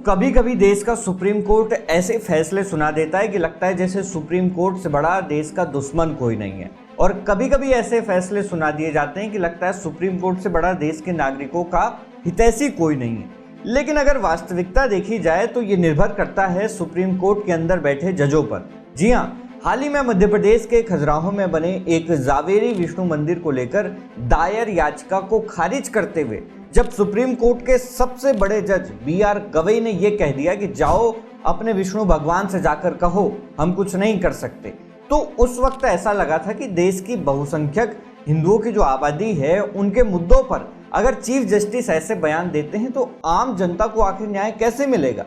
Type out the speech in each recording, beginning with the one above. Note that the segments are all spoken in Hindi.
कभी कभी देश का सुप्रीम कोर्ट ऐसे फैसले सुना देता है कि लगता है जैसे सुप्रीम कोर्ट से बड़ा देश का दुश्मन कोई नहीं है, और कभी कभी ऐसे फैसले सुना दिए जाते हैं कि लगता है सुप्रीम कोर्ट से बड़ा देश के नागरिकों का हितैषी कोई नहीं है। लेकिन अगर वास्तविकता देखी जाए तो ये निर्भर करता है सुप्रीम कोर्ट के अंदर बैठे जजों पर। जी हाँ, हाल ही में मध्य प्रदेश के खजुराहो में बने एक जावेरी विष्णु मंदिर को लेकर दायर याचिका को खारिज करते हुए जब सुप्रीम कोर्ट के सबसे बड़े जज BR गवई ने यह कह दिया कि जाओ अपने विष्णु भगवान से जाकर कहो हम कुछ नहीं कर सकते, तो उस वक्त ऐसा लगा था कि देश की बहुसंख्यक हिंदुओं की जो आबादी है उनके मुद्दों पर अगर चीफ जस्टिस ऐसे बयान देते हैं तो आम जनता को आखिर न्याय कैसे मिलेगा।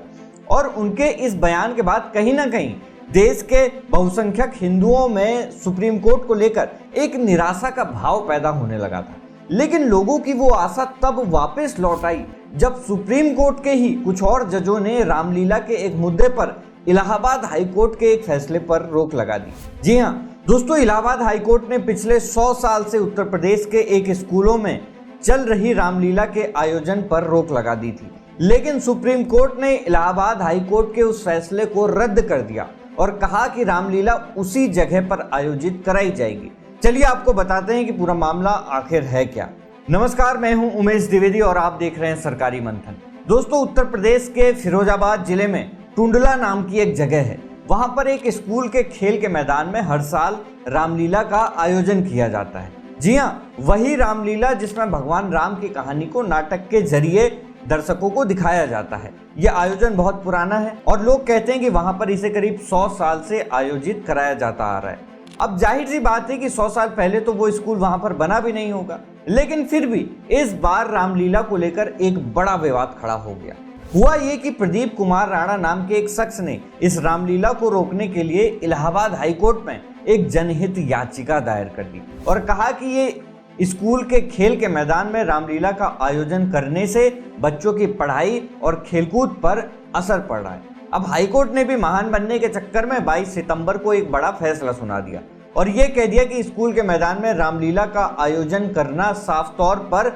और उनके इस बयान के बाद कहीं ना कहीं देश के बहुसंख्यक हिंदुओं में सुप्रीम कोर्ट को लेकर एक निराशा का भाव पैदा होने लगा था। लेकिन लोगों की वो आशा तब वापस लौट आई जब सुप्रीम कोर्ट के ही कुछ और जजों ने रामलीला के एक मुद्दे पर इलाहाबाद हाई कोर्ट के एक फैसले पर रोक लगा दी। जी हाँ दोस्तों, इलाहाबाद हाई कोर्ट ने पिछले 100 साल से उत्तर प्रदेश के एक स्कूलों में चल रही रामलीला के आयोजन पर रोक लगा दी थी। लेकिन सुप्रीम कोर्ट ने इलाहाबाद हाई कोर्ट के उस फैसले को रद्द कर दिया और कहा कि रामलीला उसी जगह पर आयोजित कराई जाएगी। चलिए आपको बताते हैं कि पूरा मामला आखिर है क्या। नमस्कार, मैं हूं उमेश द्विवेदी और आप देख रहे हैं सरकारी मंथन। दोस्तों, उत्तर प्रदेश के फिरोजाबाद जिले में टुंडला नाम की एक जगह है। वहां पर एक स्कूल के खेल के मैदान में हर साल रामलीला का आयोजन किया जाता है। जी हाँ, वही रामलीला जिसमें भगवान राम की कहानी को नाटक के जरिए दर्शकों को दिखाया जाता है। यह आयोजन बहुत पुराना है और लोग कहते हैं कि वहां पर इसे करीब 100 साल से आयोजित कराया जाता आ रहा है। अब जाहिर सी बात है कि 100 साल पहले तो वो स्कूल वहां पर बना भी नहीं होगा, लेकिन फिर भी इस बार रामलीला को लेकर एक बड़ा विवाद खड़ा हो गया। हुआ ये कि प्रदीप कुमार राणा नाम के एक शख्स ने इस रामलीला को रोकने के लिए इलाहाबाद हाई कोर्ट में एक जनहित याचिका दायर कर दी और कहा कि ये स्कूल के खेल के मैदान में रामलीला का आयोजन करने से बच्चों की पढ़ाई और खेलकूद पर असर पड़ रहा है। अब हाईकोर्ट ने भी महान बनने के चक्कर में 22 सितंबर को एक बड़ा फैसला सुना दिया और यह कह दिया कि स्कूल के मैदान में रामलीला का आयोजन करना साफ तौर पर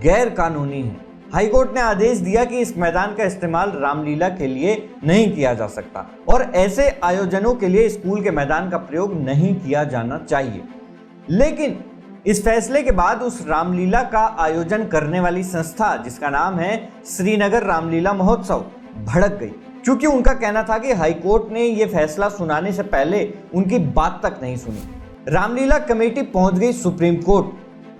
गैर कानूनी है। हाईकोर्ट ने आदेश दिया कि इस मैदान का इस्तेमाल रामलीला के लिए नहीं किया जा सकता और ऐसे आयोजनों के लिए स्कूल के मैदान का प्रयोग नहीं किया जाना चाहिए। लेकिन इस फैसले के बाद उस रामलीला का आयोजन करने वाली संस्था, जिसका नाम है श्रीनगर रामलीला महोत्सव, भड़क गई, क्योंकि उनका कहना था कि हाईकोर्ट ने यह फैसला सुनाने से पहले उनकी बात तक नहीं सुनी। रामलीला कमेटी पहुंच गई सुप्रीम कोर्ट।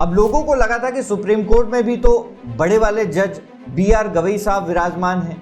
अब लोगों को लगा था कि सुप्रीम कोर्ट में भी तो बड़े वाले जज BR गवई साहब विराजमान हैं,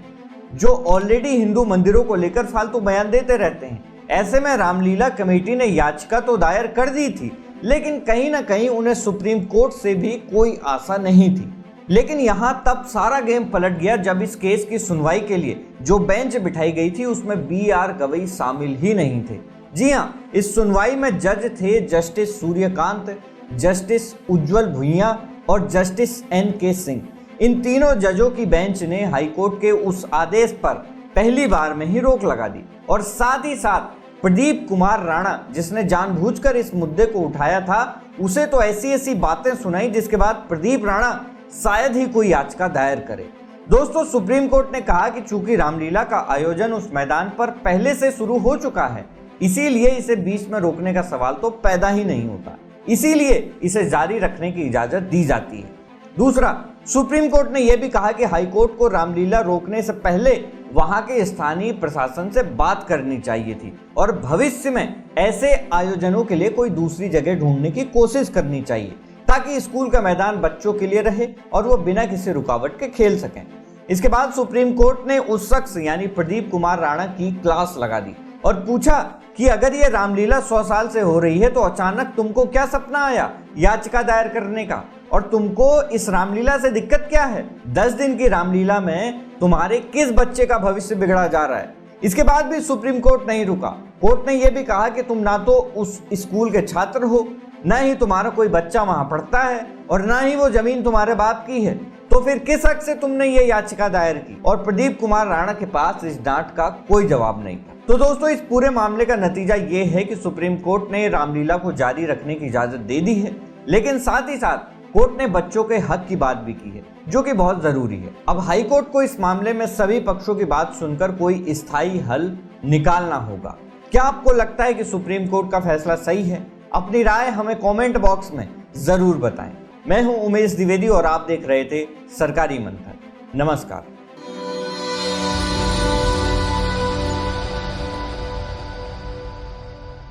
जो ऑलरेडी हिंदू मंदिरों को लेकर फालतू बयान देते रहते हैं। ऐसे में रामलीला कमेटी ने याचिका तो दायर कर दी थी, लेकिन कहीं ना कहीं उन्हें सुप्रीम कोर्ट से भी कोई आशा नहीं थी। लेकिन यहां तब सारा गेम पलट गया जब इस केस की सुनवाई के लिए जो बेंच बिठाई गई थी उसमें BR गवई शामिल ही नहीं थे। जी हां, इस सुनवाई में जज थे जस्टिस सूर्यकांत, जस्टिस उज्जवल भुइयां और जस्टिस NK सिंह। इन तीनों जजों की बेंच ने हाईकोर्ट के उस आदेश पर पहली बार में ही रोक लगा दी और साथ ही साथ प्रदीप कुमार राणा, जिसने जानबूझकर इस मुद्दे को उठाया था, उसे तो ऐसी ऐसी बातें सुनाई जिसके बाद प्रदीप राणा शायद ही कोई याचिका दायर करे। दोस्तों, सुप्रीम कोर्ट ने कहा कि चूंकि रामलीला का आयोजन उस मैदान पर पहले से शुरू हो चुका है, इसीलिए इसे बीच में रोकने का सवाल तो पैदा ही नहीं होता, इसीलिए इसे जारी रखने की इजाजत दी जाती है। दूसरा, सुप्रीम कोर्ट ने यह भी कहा कि हाईकोर्ट को रामलीला रोकने से पहले वहां के स्थानीय प्रशासन से बात करनी चाहिए थी और भविष्य में ऐसे आयोजनों के लिए कोई दूसरी जगह ढूंढने की कोशिश करनी चाहिए ताकि स्कूल का मैदान बच्चों के लिए रहे और वो बिना किसी रुकावट के खेल सकें। इसके बाद सुप्रीम कोर्ट ने उस शख्स यानी प्रदीप कुमार राणा की क्लास लगा दी और पूछा कि अगर ये रामलीला 100 साल से हो रही है तो अचानक तुमको क्या सपना आया याचिका दायर करने का, और तुमको इस रामलीला से दिक्कत क्या है? 10 दिन की रामलीला में तुम्हारे किस बच्चे का भविष्य बिगड़ा जा रहा है? इसके बाद भी सुप्रीम कोर्ट नहीं रुका। कोर्ट ने यह भी कहा कि तुम ना तो उस स्कूल के छात्र हो, न ही तुम्हारा कोई बच्चा वहां पढ़ता है और ना ही वो जमीन तुम्हारे बाप की है, तो फिर किस हक से तुमने ये याचिका दायर की? और प्रदीप कुमार राणा के पास इस डांट का कोई जवाब नहीं था। तो दोस्तों, इस पूरे मामले का नतीजा ये है कि सुप्रीम कोर्ट ने रामलीला को जारी रखने की इजाजत दे दी है, लेकिन साथ ही साथ कोर्ट ने बच्चों के हक की बात भी की है, जो कि बहुत जरूरी है। अब हाई कोर्ट को इस मामले में सभी पक्षों की बात सुनकर कोई स्थायी हल निकालना होगा। क्या आपको लगता है कि सुप्रीम कोर्ट का फैसला सही है? अपनी राय हमें कमेंट बॉक्स में जरूर बताएं। मैं हूं उमेश द्विवेदी और आप देख रहे थे सरकारी मंथन। नमस्कार।